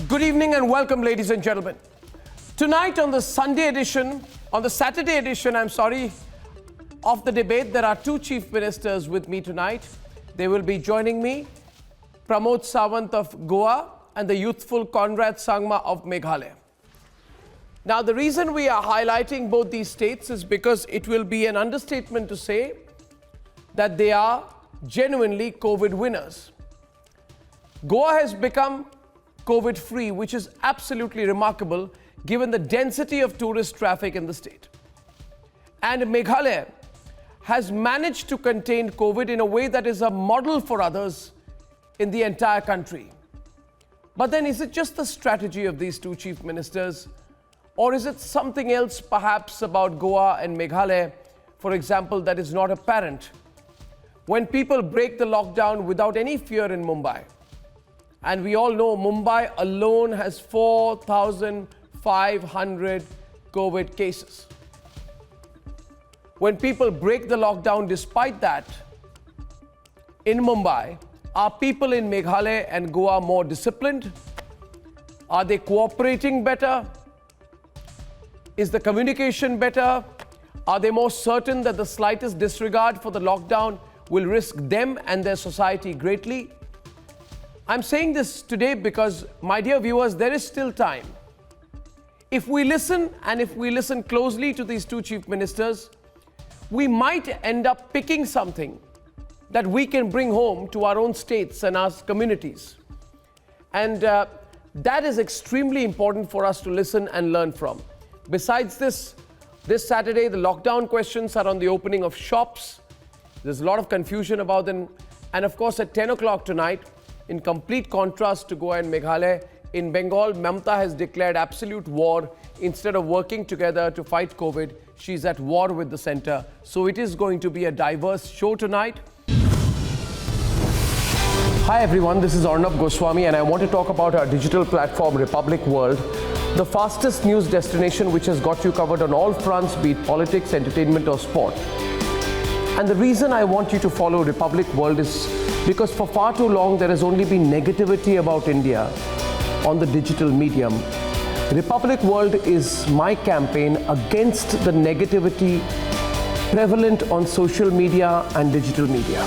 Good evening and welcome, ladies and gentlemen. Tonight on the Saturday edition, of the debate, there are two chief ministers with me tonight. They will be joining me, Pramod Sawant of Goa and the youthful Conrad Sangma of Meghalaya. Now, the reason we are highlighting both these states is because it will be an understatement to say that they are genuinely COVID winners. Goa has become COVID-free, which is absolutely remarkable given the density of tourist traffic in the state. And Meghalaya has managed to contain COVID in a way that is a model for others in the entire country. But then is it just the strategy of these two chief ministers, or is it something else perhaps about Goa and Meghalaya, for example, that is not apparent? When people break the lockdown without any fear in Mumbai, and we all know Mumbai alone has 4,500 COVID cases. When people break the lockdown despite that, in Mumbai, are people in Meghalaya and Goa more disciplined? Are they cooperating better? Is the communication better? Are they more certain that the slightest disregard for the lockdown will risk them and their society greatly? I'm saying this today because, my dear viewers, there is still time. If we listen, and if we listen closely to these two chief ministers, we might end up picking something that we can bring home to our own states and our communities. And that is extremely important for us to listen and learn from. Besides this Saturday, the lockdown questions are on the opening of shops. There's a lot of confusion about them. And of course, at 10 o'clock tonight, in complete contrast to Goa and Meghalaya, in Bengal, Mamata has declared absolute war. Instead of working together to fight COVID, she's at war with the centre. So it is going to be a diverse show tonight. Hi everyone, this is Arnab Goswami and I want to talk about our digital platform, Republic World, the fastest news destination which has got you covered on all fronts, be it politics, entertainment or sport. And the reason I want you to follow Republic World is because for far too long there has only been negativity about India on the digital medium. Republic World is my campaign against the negativity prevalent on social media and digital media.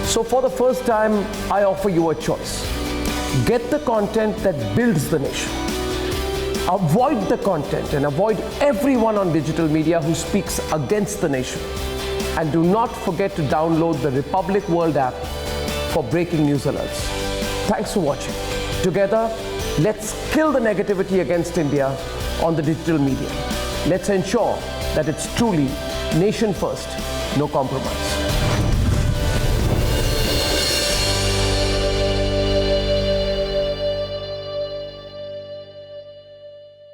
So for the first time, I offer you a choice. Get the content that builds the nation. Avoid the content and avoid everyone on digital media who speaks against the nation. And do not forget to download the Republic World app for breaking news alerts. Thanks for watching. Together, let's kill the negativity against India on the digital media. Let's ensure that it's truly nation first, no compromise.